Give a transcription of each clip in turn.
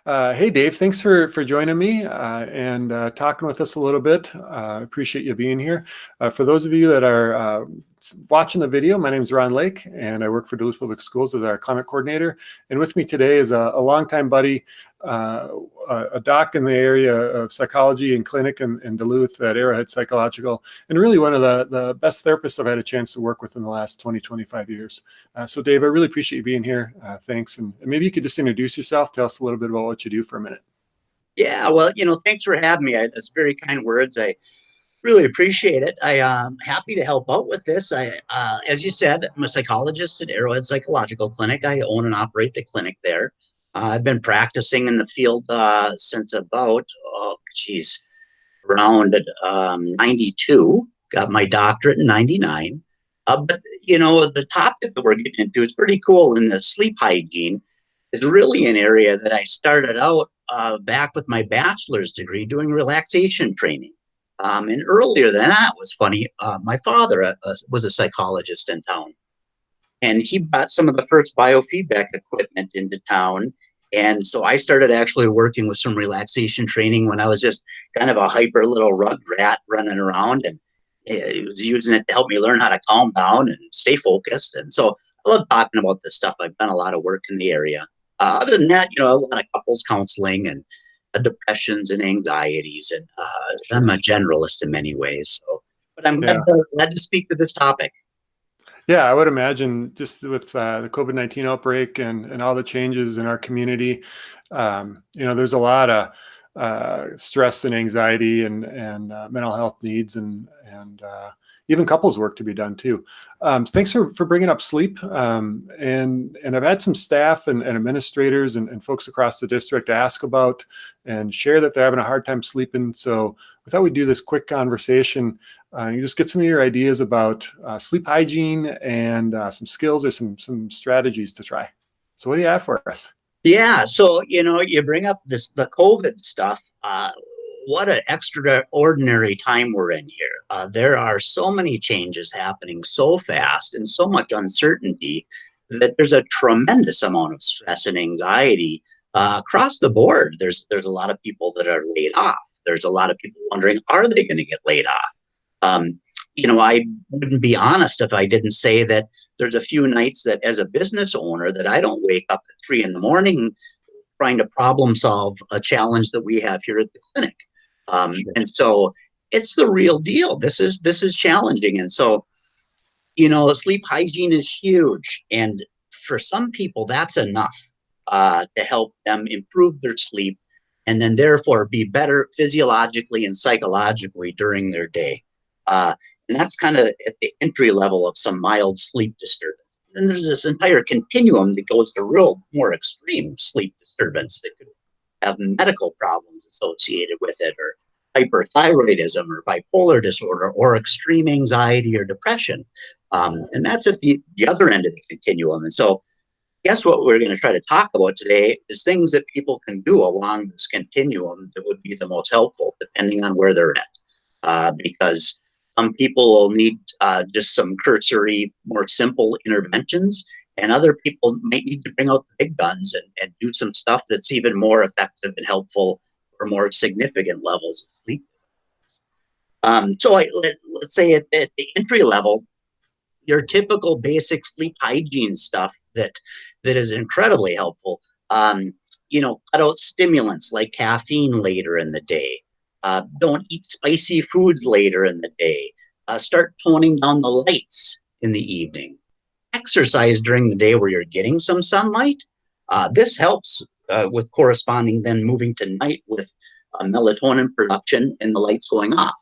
Hey, Dave, thanks for joining me and talking with us a little bit. Appreciate you being here. For those of you that are watching the video, my name is Ron Lake, and I work for Duluth Public Schools as our climate coordinator. And with me today is a longtime buddy, a doc in the area of psychology and clinic in Duluth at Arrowhead Psychological, and really one of the best therapists I've had a chance to work with in the last 25 years. So Dave, I really appreciate you being here. Thanks. And maybe you could just introduce yourself, tell us a little bit about what you do for a minute. Yeah, well, thanks for having me. That's very kind words. I really appreciate it. I'm happy to help out with this. As you said, I'm a psychologist at Arrowhead Psychological Clinic. I own and operate the clinic there. I've been practicing in the field since about, around 92. Got my doctorate in 99. But the topic that we're getting into is pretty cool. And the sleep hygiene is really an area that I started out back with my bachelor's degree doing relaxation training. And earlier than that was funny. My father was a psychologist in town, and he brought some of the first biofeedback equipment into town. And so I started actually working with some relaxation training when I was just kind of a hyper little rug rat running around, and he was using it to help me learn how to calm down and stay focused. And so I love talking about this stuff. I've done a lot of work in the area. Other than that, a lot of couples counseling and depressions and anxieties. And I'm a generalist in many ways. But I'm glad to speak to this topic. Yeah, I would imagine just with the COVID-19 outbreak and all the changes in our community, there's a lot of stress and anxiety and mental health needs and even couples work to be done too. Thanks for bringing up sleep. And I've had some staff and administrators and folks across the district ask about and share that they're having a hard time sleeping. So we thought we'd do this quick conversation. You just get some of your ideas about sleep hygiene and some skills or some strategies to try. So what do you have for us? Yeah, so you bring up the COVID stuff. What an extraordinary time we're in here. There are so many changes happening so fast and so much uncertainty that there's a tremendous amount of stress and anxiety across the board. There's a lot of people that are laid off. There's a lot of people wondering, are they going to get laid off? I wouldn't be honest if I didn't say that there's a few nights that as a business owner that I don't wake up at 3 a.m. trying to problem solve a challenge that we have here at the clinic. And so it's the real deal. This is challenging. And so, sleep hygiene is huge. And for some people, that's enough to help them improve their sleep and then therefore be better physiologically and psychologically during their day. And that's kind of at the entry level of some mild sleep disturbance. And there's this entire continuum that goes to real more extreme sleep disturbance that could have medical problems associated with it, or hyperthyroidism or bipolar disorder or extreme anxiety or depression. And that's at the other end of the continuum. And so guess what we're going to try to talk about today is things that people can do along this continuum that would be the most helpful depending on where they're at. Because some people will need just some cursory, more simple interventions, and other people might need to bring out the big guns and do some stuff that's even more effective and helpful for more significant levels of sleep. Let's say at the entry level, your typical basic sleep hygiene stuff that is incredibly helpful. Cut out stimulants like caffeine later in the day. Don't eat spicy foods later in the day. Start toning down the lights in the evening. Exercise during the day where you're getting some sunlight. This helps with corresponding then moving to night with melatonin production and the lights going off.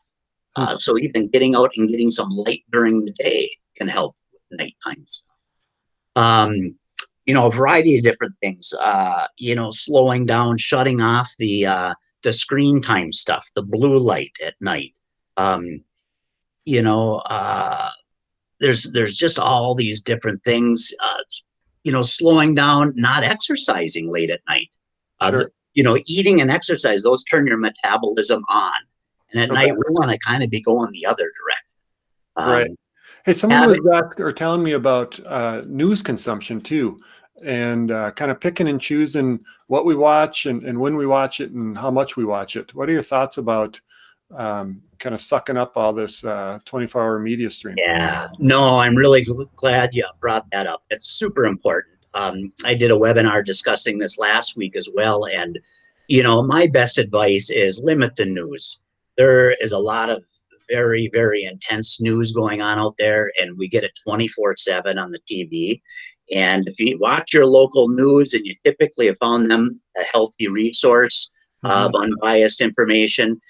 So even getting out and getting some light during the day can help with nighttime stuff. A variety of different things. Slowing down, shutting off the screen time stuff, the blue light at night. There's just all these different things. Slowing down, not exercising late at night. Sure. Eating and exercise, those turn your metabolism on. And at night, we want to kind of be going the other direction. Right. Hey, someone was telling me about news consumption too. and kind of picking and choosing what we watch and when we watch it and how much we watch it. What are your thoughts about kind of sucking up all this 24-hour media stream? Yeah, no, I'm really glad you brought that up. It's super important. I did a webinar discussing this last week as well. And, my best advice is limit the news. There is a lot of very, very intense news going on out there, and we get it 24/7 on the TV. And if you watch your local news and you typically have found them a healthy resource of unbiased information,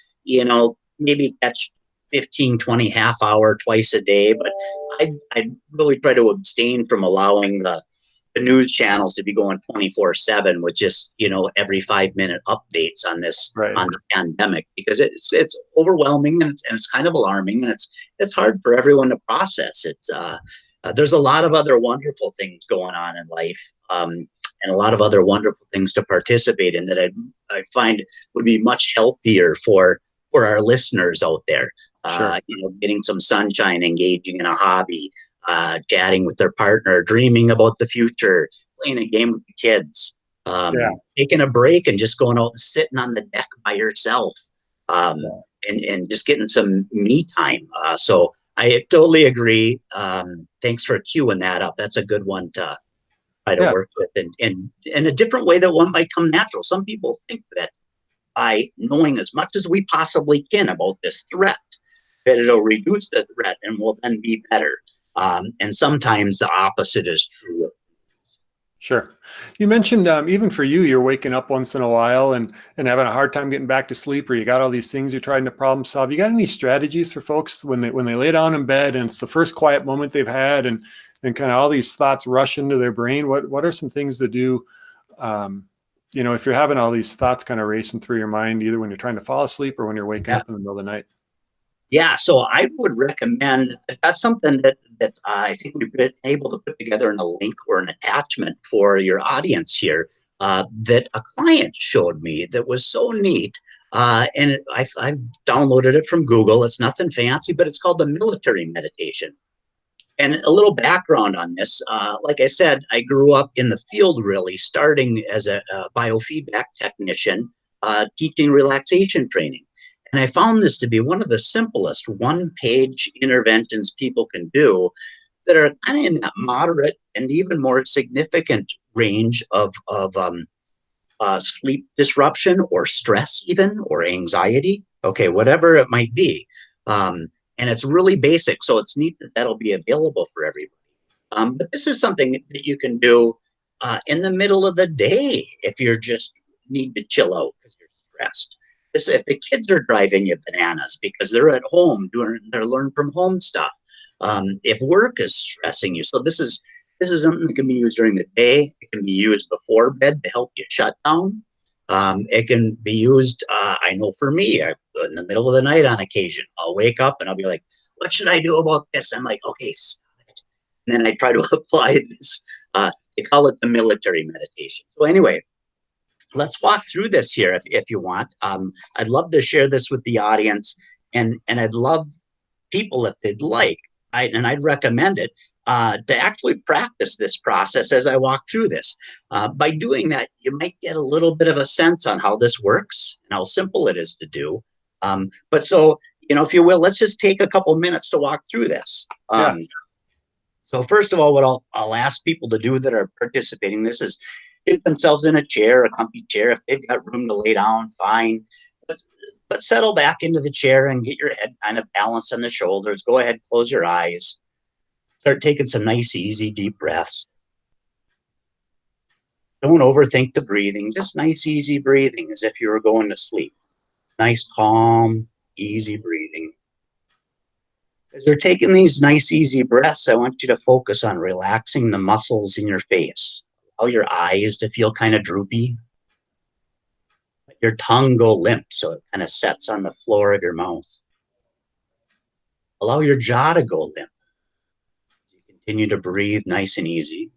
maybe catch 15, 20, half hour twice a day. But I'd really try to abstain from allowing the news channels to be going 24/7 with just, every 5-minute updates on Right. on the pandemic, because it's overwhelming, and it's kind of alarming, and it's hard for everyone to process. There's a lot of other wonderful things going on in life. And a lot of other wonderful things to participate in that I find would be much healthier for our listeners out there. Sure. Getting some sunshine, engaging in a hobby, chatting with their partner, dreaming about the future, playing a game with the kids, Yeah. taking a break and just going out and sitting on the deck by yourself, Yeah. and just getting some me time. So I totally agree. Thanks for queuing that up. That's a good one to try to Yeah. work with, and in a different way that one might come natural. Some people think that by knowing as much as we possibly can about this threat, that it'll reduce the threat and will then be better. And sometimes the opposite is true. Sure. You mentioned even for you, you're waking up once in a while and having a hard time getting back to sleep, or you got all these things you're trying to problem solve. You got any strategies for folks when they lay down in bed and it's the first quiet moment they've had, and kind of all these thoughts rush into their brain? What are some things to do? If you're having all these thoughts kind of racing through your mind, either when you're trying to fall asleep or when you're waking Yeah. up in the middle of the night. Yeah, so I would recommend, if that's something that I think we've been able to put together in a link or an attachment for your audience here, that a client showed me that was so neat. And I've downloaded it from Google. It's nothing fancy, but it's called the military meditation. And a little background on this, like I said, I grew up in the field, really, starting as a biofeedback technician, teaching relaxation training. And I found this to be one of the simplest one-page interventions people can do that are kind of in that moderate and even more significant range of sleep disruption or stress, even, or anxiety. Okay, whatever it might be. And it's really basic. So it's neat that that'll be available for everybody. But this is something that you can do in the middle of the day if you're just need to chill out because you're stressed. If the kids are driving you bananas because they're at home doing their learn from home stuff. If work is stressing you, so this is something that can be used during the day. It can be used before bed to help you shut down. It can be used, I know for me, in the middle of the night on occasion, I'll wake up and I'll be like, what should I do about this? I'm like, okay, stop it. And then I try to apply this. They call it the military meditation. So anyway, let's walk through this here if you want. I'd love to share this with the audience, and I'd love people, if they'd like, I'd recommend it, to actually practice this process as I walk through this. By doing that, you might get a little bit of a sense on how this works and how simple it is to do. But so, if you will, let's just take a couple minutes to walk through this. Yeah. So first of all, what I'll ask people to do that are participating in this is get themselves in a chair, a comfy chair. If they've got room to lay down, fine. But settle back into the chair and get your head kind of balanced on the shoulders. Go ahead, close your eyes. Start taking some nice, easy, deep breaths. Don't overthink the breathing. Just nice, easy breathing as if you were going to sleep. Nice, calm, easy breathing. As you're taking these nice, easy breaths, I want you to focus on relaxing the muscles in your face. Allow your eyes to feel kind of droopy. Let your tongue go limp so it kind of sets on the floor of your mouth. Allow your jaw to go limp. You continue to breathe nice and easy.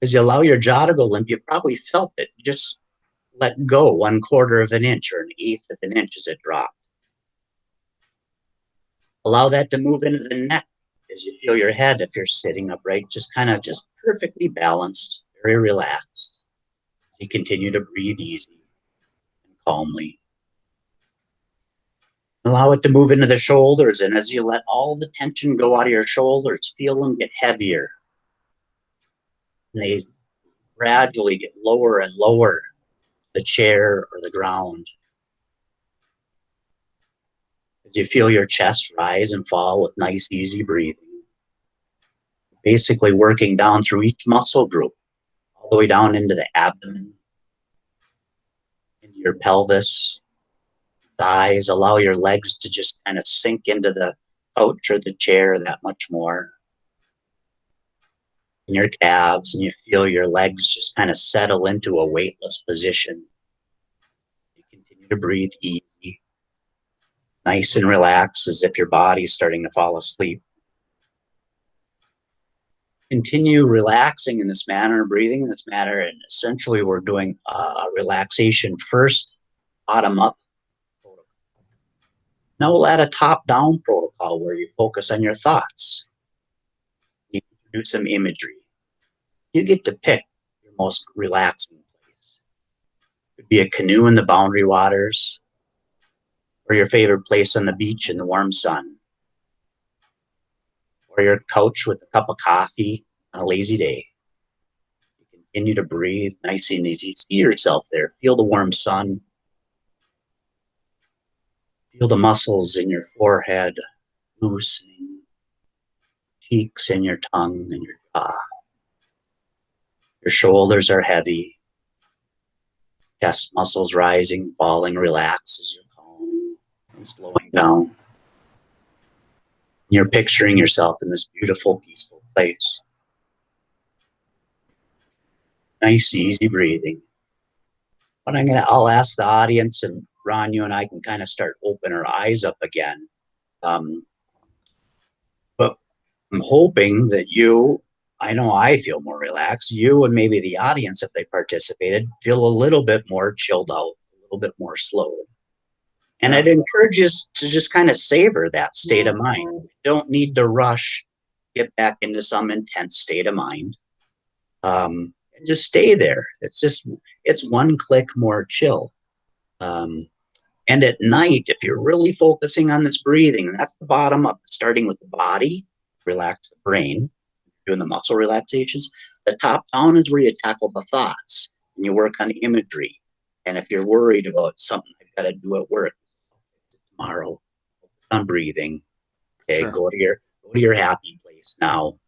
As you allow your jaw to go limp, you probably felt it. Just let go 1/4 of an inch or 1/8 of an inch as it dropped. Allow that to move into the neck as you feel your head, if you're sitting upright, just kind of just perfectly balanced, very relaxed. You continue to breathe easy and calmly. Allow it to move into the shoulders, and as you let all the tension go out of your shoulders, feel them get heavier. And they gradually get lower and lower, the chair or the ground. As you feel your chest rise and fall with nice, easy breathing. Basically working down through each muscle group, all the way down into the abdomen, into your pelvis, thighs. Allow your legs to just kind of sink into the couch or the chair that much more. In your calves, and you feel your legs just kind of settle into a weightless position. You continue to breathe easy, nice and relaxed, as if your body's starting to fall asleep. Continue relaxing in this manner, breathing in this manner, and essentially we're doing a relaxation first, bottom up protocol. Now we'll add a top down protocol where you focus on your thoughts. You do some imagery. You get to pick your most relaxing place. It could be a canoe in the boundary waters, or your favorite place on the beach in the warm sun, or your couch with a cup of coffee on a lazy day. You continue to breathe nice and easy. See yourself there. Feel the warm sun. Feel the muscles in your forehead loosening, cheeks and your tongue and your jaw. Your shoulders are heavy. Chest muscles rising, falling, relax as you're calm and slowing down. You're picturing yourself in this beautiful, peaceful place. Nice, easy breathing. But I'll ask the audience, and Ron, you and I can kind of start open our eyes up again. But I'm hoping that I know I feel more relaxed. You and maybe the audience, if they participated, feel a little bit more chilled out, a little bit more slow. And I'd encourage you to just kind of savor that state of mind. You don't need to rush, get back into some intense state of mind. And just stay there. It's one click more chill. And at night, if you're really focusing on this breathing, that's the bottom up, starting with the body, relax the brain, doing the muscle relaxations. The top down is where you tackle the thoughts and you work on imagery. And if you're worried about something I've got to do at work tomorrow, focus on breathing. Okay, Sure. go to your happy place now.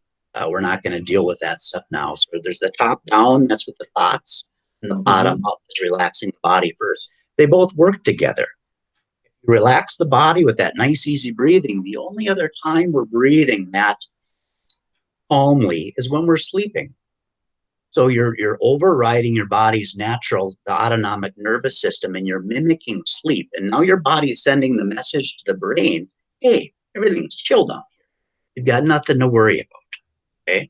We're not going to deal with that stuff now. So there's the top down, that's with the thoughts, and the bottom up is relaxing the body first. They both work together. If you relax the body with that nice, easy breathing, the only other time we're breathing that calmly is when we're sleeping. So you're overriding your body's natural, the autonomic nervous system, and you're mimicking sleep. And now your body is sending the message to the brain, hey, everything's chill down here. You've got nothing to worry about. Okay.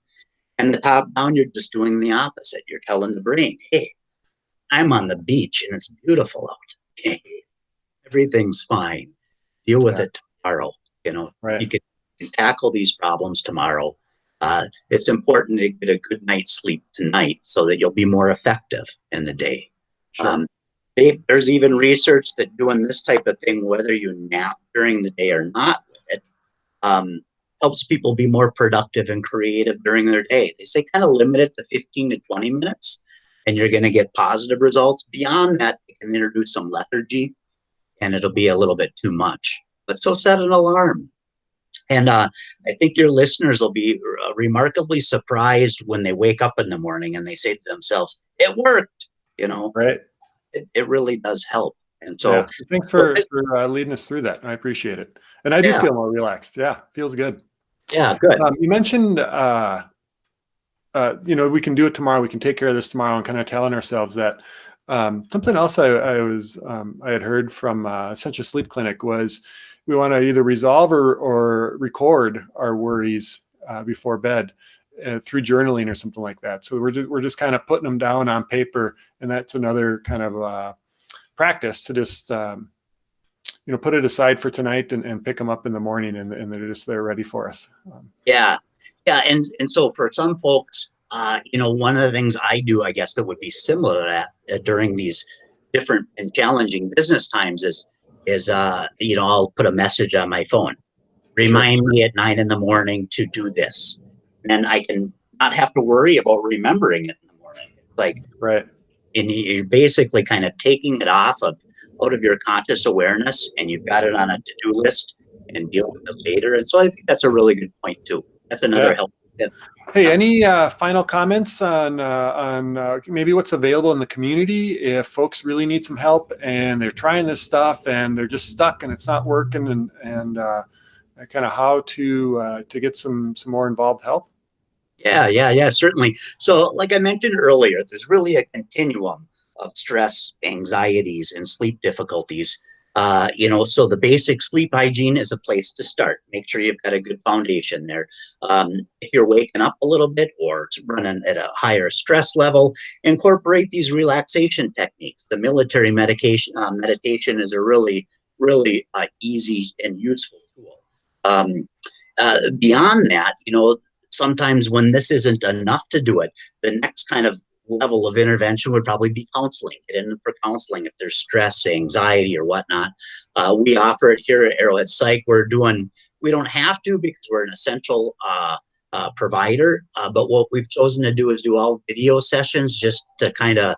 And the top down, you're just doing the opposite. You're telling the brain, hey, I'm on the beach and it's beautiful out. Okay. Everything's fine. Deal with it tomorrow. You can tackle these problems tomorrow. It's important to get a good night's sleep tonight so that you'll be more effective in the day. Sure. There's even research that doing this type of thing, whether you nap during the day or not with it, helps people be more productive and creative during their day. They say kind of limit it to 15 to 20 minutes and you're going to get positive results. Beyond that, you can introduce some lethargy and it'll be a little bit too much. But so set an alarm. And I think your listeners will be remarkably surprised when they wake up in the morning and they say to themselves, it worked, Right. It really does help. And so thanks for leading us through that. I appreciate it. And I do feel more relaxed. Yeah. Feels good. Yeah. Good. You mentioned, we can do it tomorrow. We can take care of this tomorrow, and kind of telling ourselves that. Something else I had heard from Essential Sleep Clinic was we want to either resolve or record our worries before bed through journaling or something like that. So we're just kind of putting them down on paper, and that's another kind of practice to just put it aside for tonight and pick them up in the morning, and they're just there ready for us. Yeah, yeah, and so for some folks, one of the things I do, I guess, that would be similar to that during these different and challenging business times is I'll put a message on my phone, Sure. remind me at 9 in the morning to do this, and I can not have to worry about remembering it in the morning. It's like, Right. and you're basically kind of taking it out of your conscious awareness, and you've got it on a to-do list and deal with it later. And so I think that's a really good point too. That's another Yeah. helpful tip. Hey, any final comments on maybe what's available in the community if folks really need some help and they're trying this stuff and they're just stuck and it's not working, and kind of how to get some more involved help? Yeah, certainly. So, like I mentioned earlier, there's really a continuum of stress, anxieties, and sleep difficulties. So the basic sleep hygiene is a place to start. Make sure you've got a good foundation there. If you're waking up a little bit or running at a higher stress level, incorporate these relaxation techniques. The military meditation is a really easy and useful tool. Beyond that, sometimes when this isn't enough to do it, the next kind of level of intervention would probably be counseling. Get in for counseling if there's stress, anxiety, or whatnot. We offer it here at Arrowhead Psych. We don't have to because we're an essential provider, but what we've chosen to do is do all video sessions just to kind of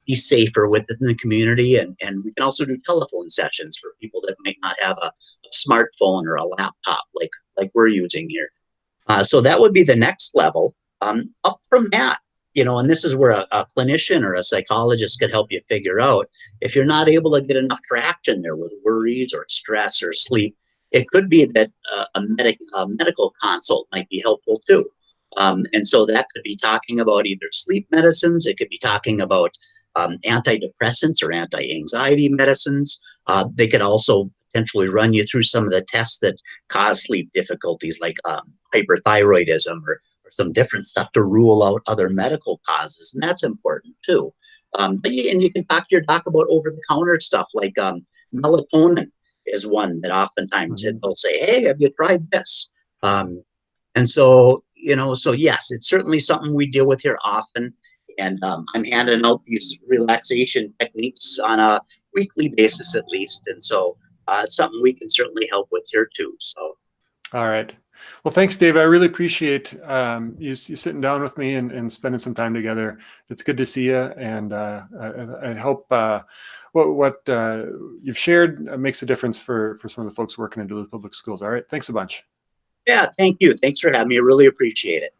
be safer within the community. And we can also do telephone sessions for people that might not have a smartphone or a laptop like we're using here. So that would be the next level. Up from that, and this is where a clinician or a psychologist could help you figure out if you're not able to get enough traction there with worries or stress or sleep. It could be that a medical consult might be helpful too. And so that could be talking about either sleep medicines, it could be talking about antidepressants or anti-anxiety medicines. They could also potentially run you through some of the tests that cause sleep difficulties, like hyperthyroidism or some different stuff to rule out other medical causes, and that's important too. And you can talk to your doc about over-the-counter stuff like melatonin is one that oftentimes Mm-hmm. they'll say, "Hey, have you tried this?" And so yes, it's certainly something we deal with here often. And I'm handing out these relaxation techniques on a weekly basis at least. And so it's something we can certainly help with here too. So, All right. Well, thanks, Dave. I really appreciate you sitting down with me and spending some time together. It's good to see you, and I hope what you've shared makes a difference for some of the folks working in Duluth Public Schools. All right. Thanks a bunch. yeah, thank you. Thanks for having me. I really appreciate it.